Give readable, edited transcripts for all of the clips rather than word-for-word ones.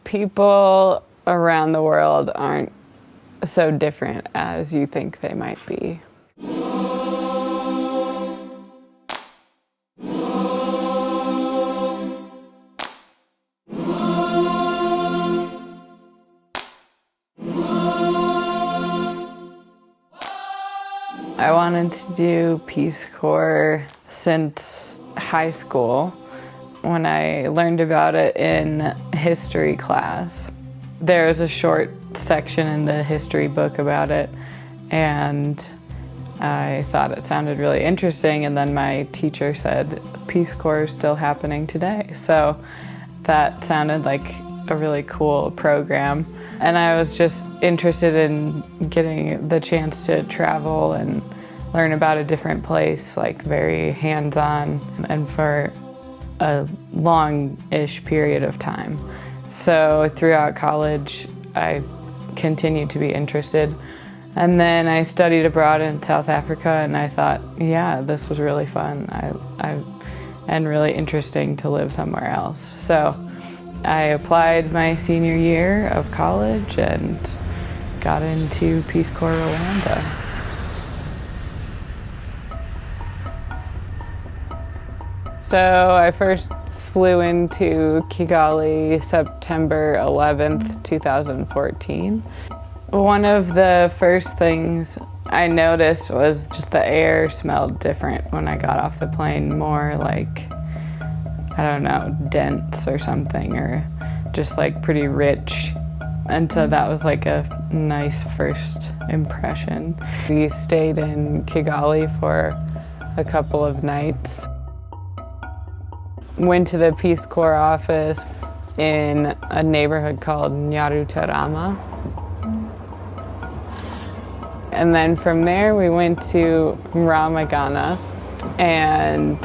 People around the world aren't so different as you think they might be. I wanted to do Peace Corps since high school when I learned about it in history class. There was a short section in the history book about it, and I thought it sounded really interesting, and then my teacher said Peace Corps is still happening today. So that sounded like a really cool program. And I was just interested in getting the chance to travel and learn about a different place, like very hands-on and for a long-ish period of time. So throughout college, I continued to be interested. And then I studied abroad in South Africa, and I thought, yeah, this was really fun and really interesting to live somewhere else. So I applied my senior year of college and got into Peace Corps Rwanda. So I first flew into Kigali September 11th, 2014. One of the first things I noticed was just the air smelled different when I got off the plane, more like, I don't know, dense or something, or just like pretty rich. And so that was like a nice first impression. We stayed in Kigali for a couple of nights. Went to the Peace Corps office in a neighborhood called Nyarutarama. And then from there we went to Ramagana and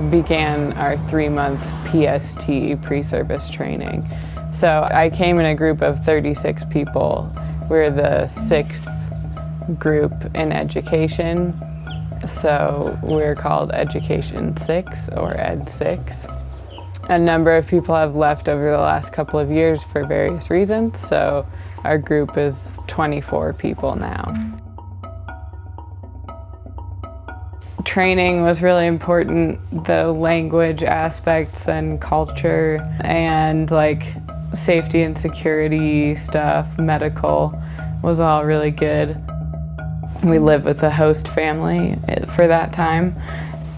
began our 3-month PST, pre-service training. So I came in a group of 36 people. We're the 6th group in education. So we're called Education 6 or Ed 6. A number of people have left over the last couple of years for various reasons, so our group is 24 people now. Training was really important. The language aspects and culture and like safety and security stuff, medical, was all really good. We lived with a host family for that time.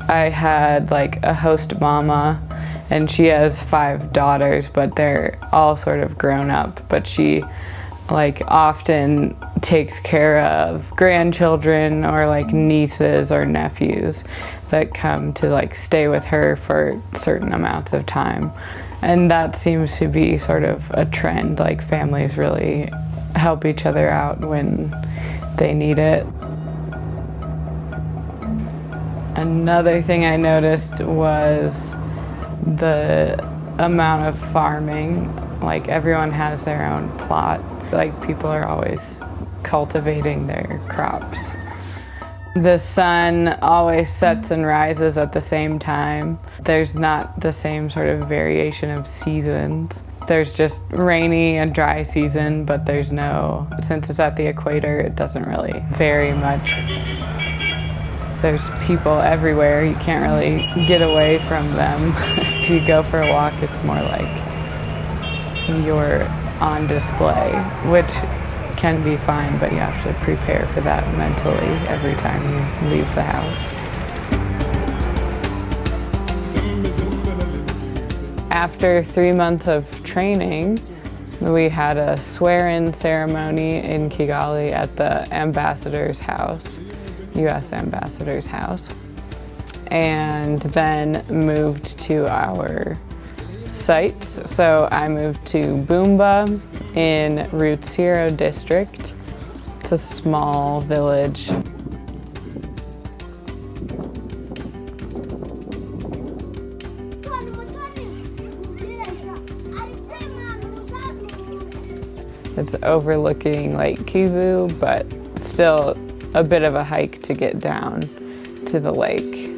I had like a host mama, and she has 5 daughters, but they're all sort of grown up. But she like often takes care of grandchildren or like nieces or nephews that come to like stay with her for certain amounts of time. And that seems to be sort of a trend, like families really help each other out when they need it. Another thing I noticed was the amount of farming. Like everyone has their own plot. Like people are always cultivating their crops. The sun always sets and rises at the same time. There's not the same sort of variation of seasons. There's just rainy and dry season, but there's no, since it's at the equator, it doesn't really vary much. There's people everywhere. You can't really get away from them. If you go for a walk, it's more like you're on display, which can be fine, but you have to prepare for that mentally every time you leave the house. After 3 months of training, we had a swear-in ceremony in Kigali at the ambassador's house, U.S. ambassador's house, and then moved to our sites. So I moved to Bumba in Rutsiro district. It's a small village. It's overlooking Lake Kivu, but still a bit of a hike to get down to the lake.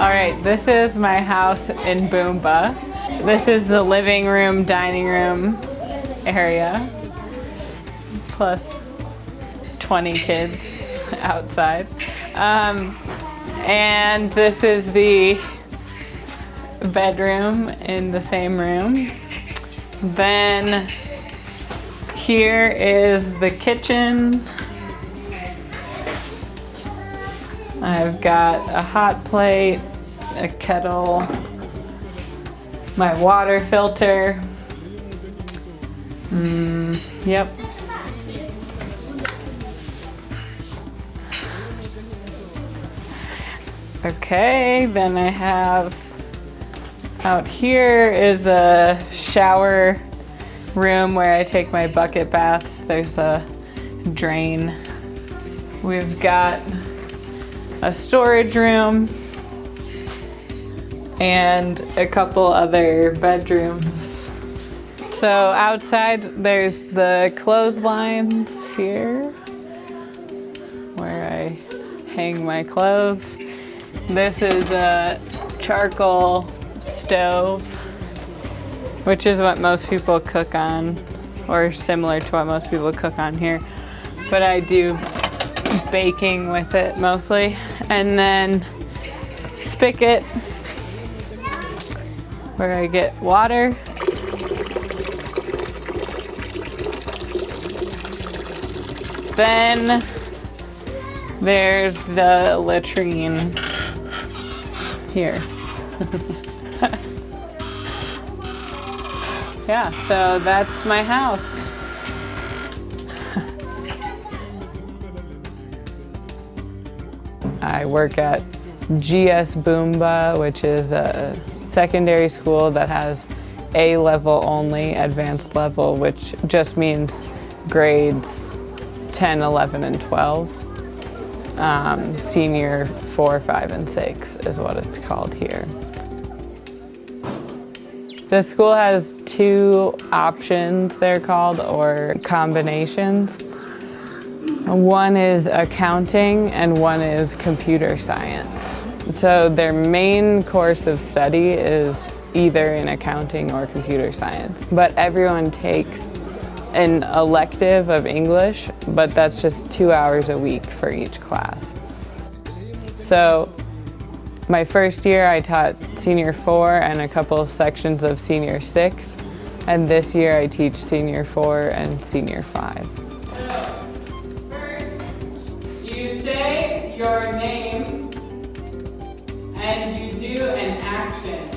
All right, this is my house in Boomba. This is the living room, dining room area, plus 20 kids outside. And this is the bedroom in the same room. Then here is the kitchen. I've got a hot plate, a kettle, my water filter. Yep. Okay, then I have out here is a shower room where I take my bucket baths. There's a drain. We've got a storage room and a couple other bedrooms. So outside there's the clotheslines here where I hang my clothes. This is a charcoal stove, which is what most people cook on, or similar to what most people cook on here. But I do baking with it mostly. And then spigot, where I get water. Then there's the latrine here. Yeah, so that's my house. I work at GS Boomba, which is a secondary school that has A level only, advanced level, which just means grades 10, 11, and 12. Senior 4, 5, and 6 is what it's called here. The school has two options, they're called, or combinations. One is accounting and one is computer science. So their main course of study is either in accounting or computer science. But everyone takes an elective of English, but that's just 2 hours a week for each class. So my first year I taught senior 4 and a couple of sections of senior 6, and this year I teach senior 4 and senior 5. So first, you say your name and you do an action.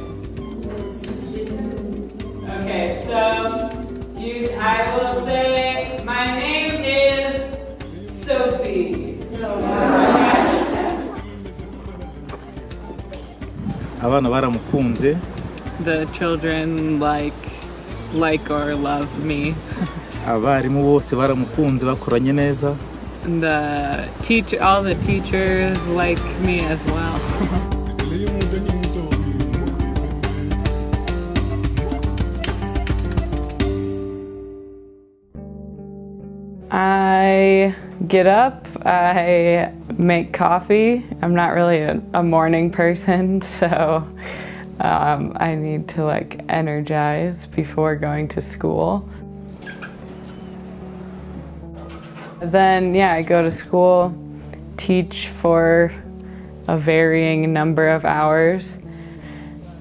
Okay, so I will say, my name is Sophie. Abana baramukunze. The children like or love me. Abarimu bose baramukunze bakoranye neza. All the teachers like me as well. I get up, I make coffee. I'm not really a morning person, so I need to energize before going to school. Then I go to school, teach for a varying number of hours,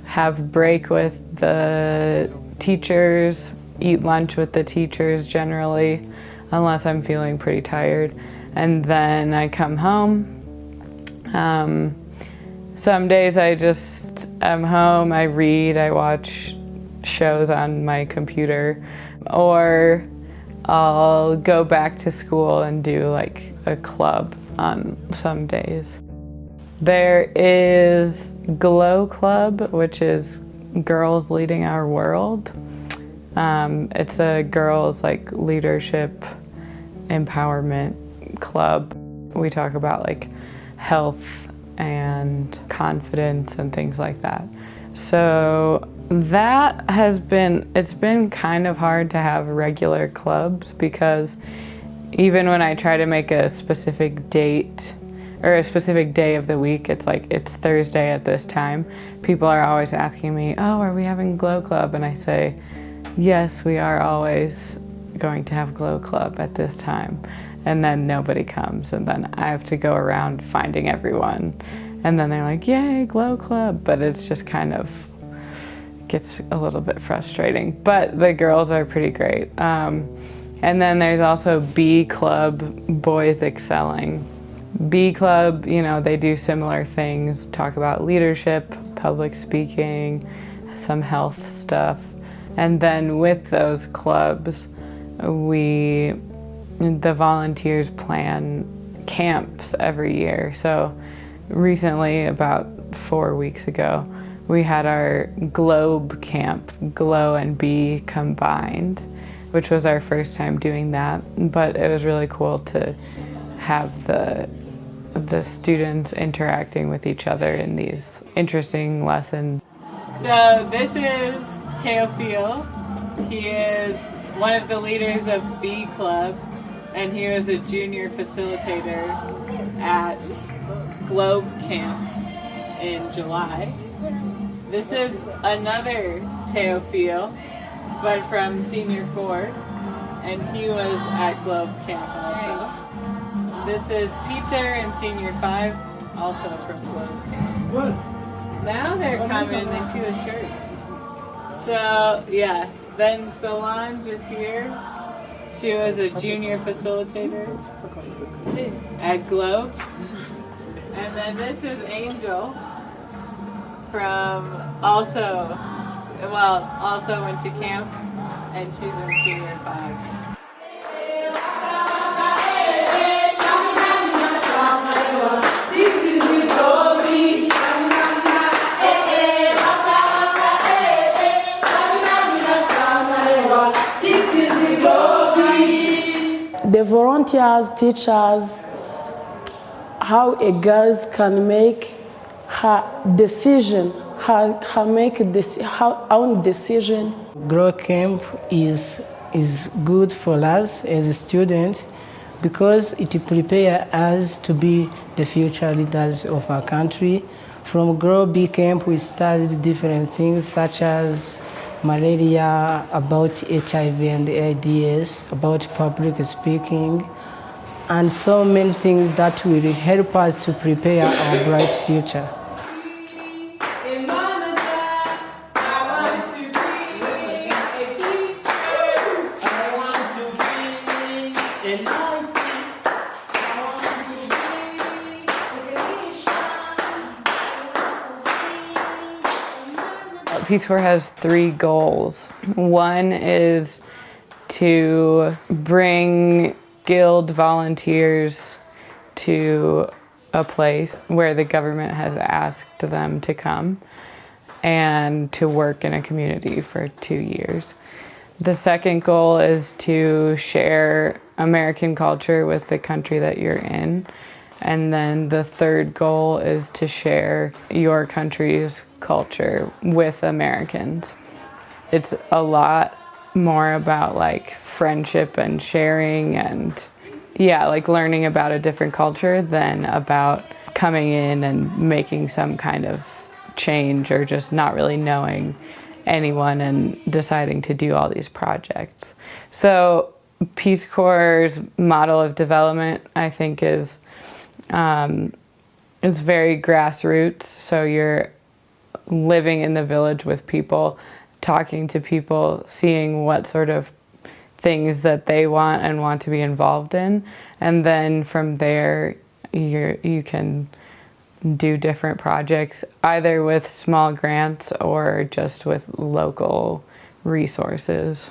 have break with the teachers, eat lunch with the teachers generally, unless I'm feeling pretty tired. And then I come home. Some days I just am home, I read, I watch shows on my computer, or I'll go back to school and do a club on some days. There is Glow Club, which is Girls Leading Our World. It's a girls leadership empowerment club. We talk about health and confidence and things like that. So that it's been kind of hard to have regular clubs, because even when I try to make a specific date or a specific day of the week. It's like, it's Thursday at this time. People are always asking me, oh, are we having Glow Club? And I say, yes, we are always going to have Glow Club at this time. And then nobody comes, and then I have to go around finding everyone. And then they're like, yay, Glow Club. But it's just kind of gets a little bit frustrating. But the girls are pretty great. And then there's also B Club, Boys Excelling. B Club, you know, they do similar things, talk about leadership, public speaking, some health stuff. And then with those clubs, the volunteers plan camps every year. So recently, about 4 weeks ago, we had our Globe camp, Glow and B combined, which was our first time doing that. But it was really cool to have the students interacting with each other in these interesting lessons. So this is Teofil. He is one of the leaders of B Club, and he was a junior facilitator at Globe Camp in July. This is another Teofil, but from Senior 4, and he was at Globe Camp also. This is Peter in Senior 5, also from Globe Camp. Now they're coming, they see the shirts. So, yeah, then Solange is here. She was a junior facilitator at Globe. And then this is Angel from also went to camp, and she's in Senior 5. The volunteers teach us how a girl can make her decision, her own decision. Grow Camp is good for us as a student because it prepares us to be the future leaders of our country. From Grow B Camp, we studied different things such as malaria, about HIV and AIDS, about public speaking, and so many things that will help us to prepare our bright future. Peace Corps has 3 goals. One is to bring Guild volunteers to a place where the government has asked them to come and to work in a community for 2 years. The second goal is to share American culture with the country that you're in. And then the third goal is to share your country's culture with Americans. It's a lot more about like friendship and sharing and like learning about a different culture than about coming in and making some kind of change or just not really knowing anyone and deciding to do all these projects. So Peace Corps' model of development, I think, is very grassroots. So you're living in the village with people, talking to people, seeing what sort of things that they want and want to be involved in. And then from there, you can do different projects, either with small grants or just with local resources.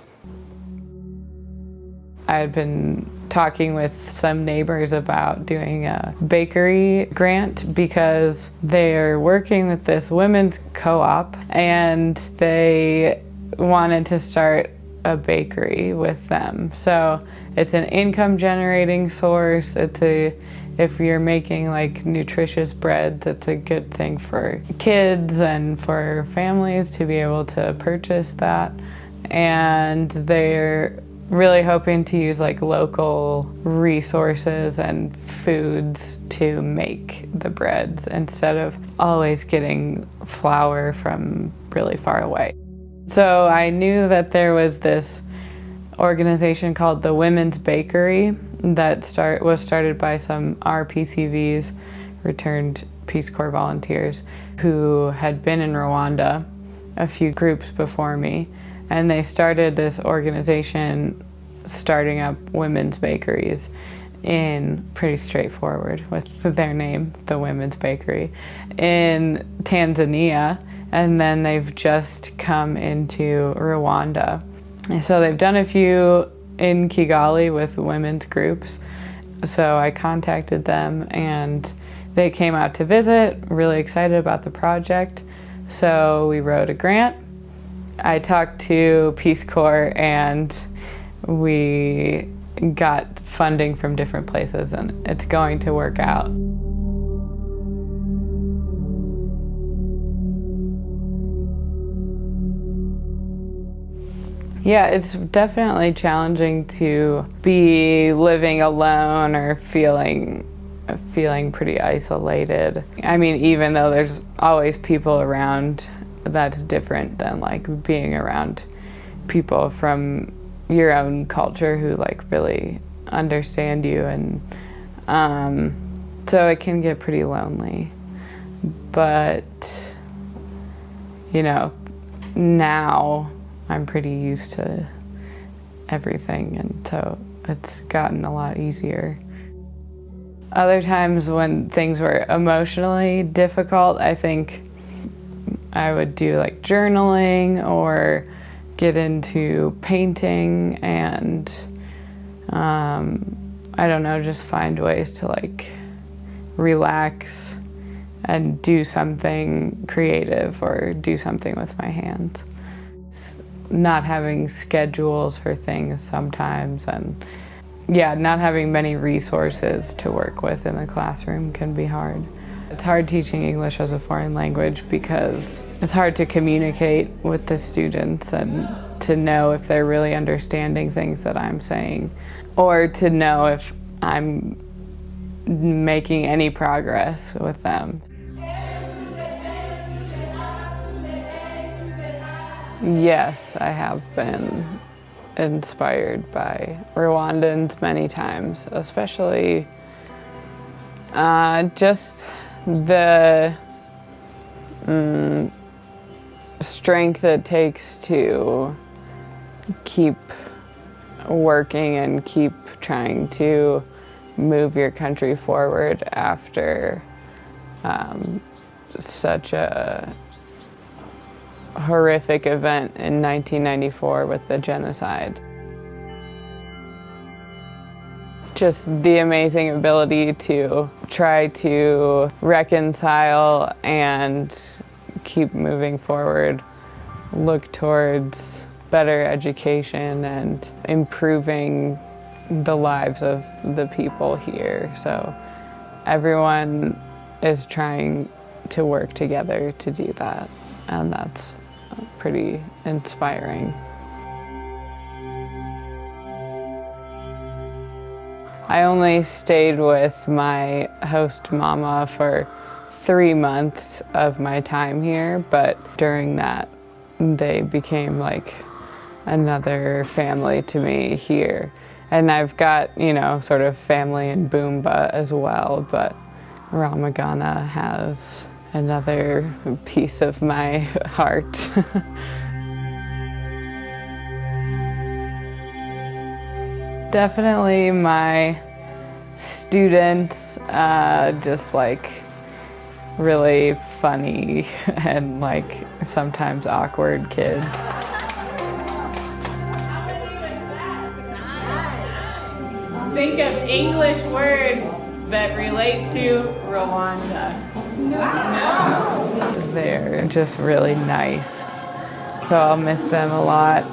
I had been talking with some neighbors about doing a bakery grant because they're working with this women's co-op and they wanted to start a bakery with them. So it's an income generating source. If you're making like nutritious breads, it's a good thing for kids and for families to be able to purchase that. And they're really hoping to use like local resources and foods to make the breads instead of always getting flour from really far away. So I knew that there was this organization called the Women's Bakery that was started by some RPCVs, returned Peace Corps volunteers, who had been in Rwanda, a few groups before me, and they started this organization starting up women's bakeries pretty straightforward with their name, the Women's Bakery, in Tanzania, and then they've just come into Rwanda. So they've done a few in Kigali with women's groups. So I contacted them and they came out to visit, really excited about the project. So we wrote a grant. I talked to Peace Corps and we got funding from different places, and it's going to work out. Yeah, it's definitely challenging to be living alone or feeling pretty isolated. I mean, even though there's always people around, that's different than like being around people from your own culture who like really understand you, and so it can get pretty lonely. But you know, now I'm pretty used to everything, and so it's gotten a lot easier. Other times when things were emotionally difficult, I think I would do like journaling or get into painting and I don't know, just find ways to like relax and do something creative or do something with my hands. Not having schedules for things sometimes, and yeah, not having many resources to work with in the classroom can be hard. It's hard teaching English as a foreign language because it's hard to communicate with the students and to know if they're really understanding things that I'm saying, or to know if I'm making any progress with them. Yes, I have been inspired by Rwandans many times, especially just the strength it takes to keep working and keep trying to move your country forward after such a horrific event in 1994 with the genocide. Just the amazing ability to try to reconcile and keep moving forward, look towards better education and improving the lives of the people here. So everyone is trying to work together to do that, and that's pretty inspiring. I only stayed with my host mama for 3 months of my time here, but during that, they became like another family to me here. And I've got, you know, sort of family in Boomba as well, but Ramagana has another piece of my heart. Definitely my students, just like really funny and like sometimes awkward kids. Think of English words that relate to Rwanda. No. They're just really nice, so I'll miss them a lot.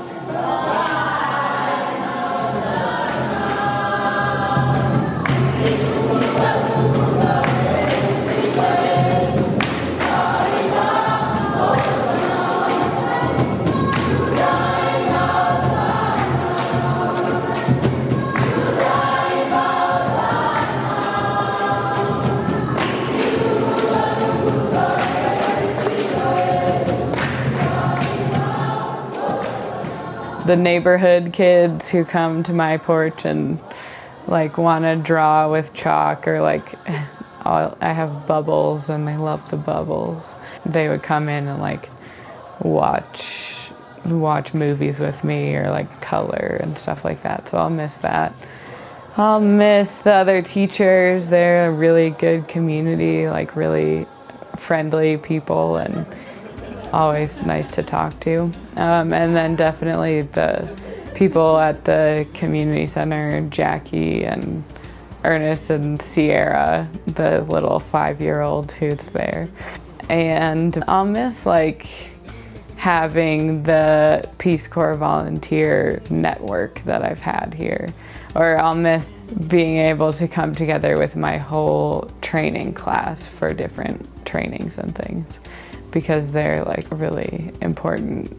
the neighborhood kids who come to my porch and like want to draw with chalk, or like I have bubbles and they love the bubbles. They would come in and like watch movies with me, or like color and stuff like that. So I'll miss that. I'll miss the other teachers. They're a really good community, like really friendly people and always nice to talk to. And then definitely the people at the community center, Jackie and Ernest and Sierra, the little 5-year-old who's there. And I'll miss like having the Peace Corps volunteer network that I've had here. Or I'll miss being able to come together with my whole training class for different trainings and things, because they're like really important.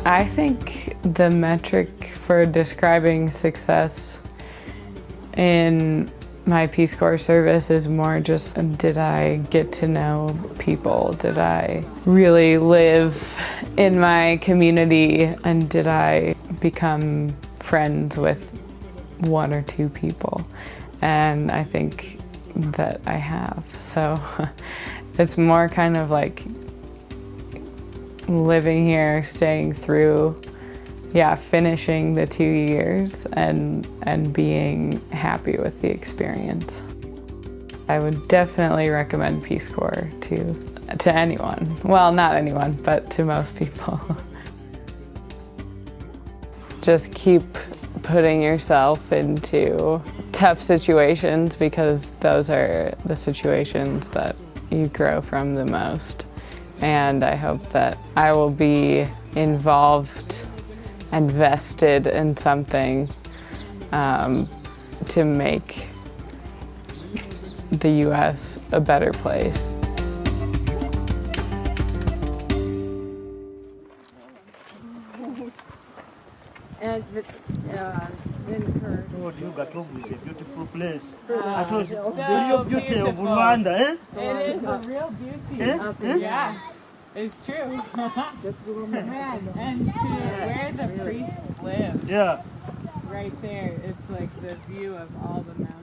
I think the metric for describing success in my Peace Corps service is more just, did I get to know people? Did I really live in my community? And did I become friends with 1 or 2 people? And I think that I have. So it's more kind of like living here, staying through, finishing the 2 years and being happy with the experience. I would definitely recommend Peace Corps to anyone. Well, not anyone, but to most people. Just keep putting yourself into tough situations, because those are the situations that you grow from the most. And I hope that I will be involved and vested in something to make the U.S. a better place. Oh, Ugatobu is a beautiful place. I told you, the real beauty of Rwanda, eh? It is a real beauty. Yeah, it's true. Man, and where the priests live. Yeah. Right there, it's like the view of all the mountains.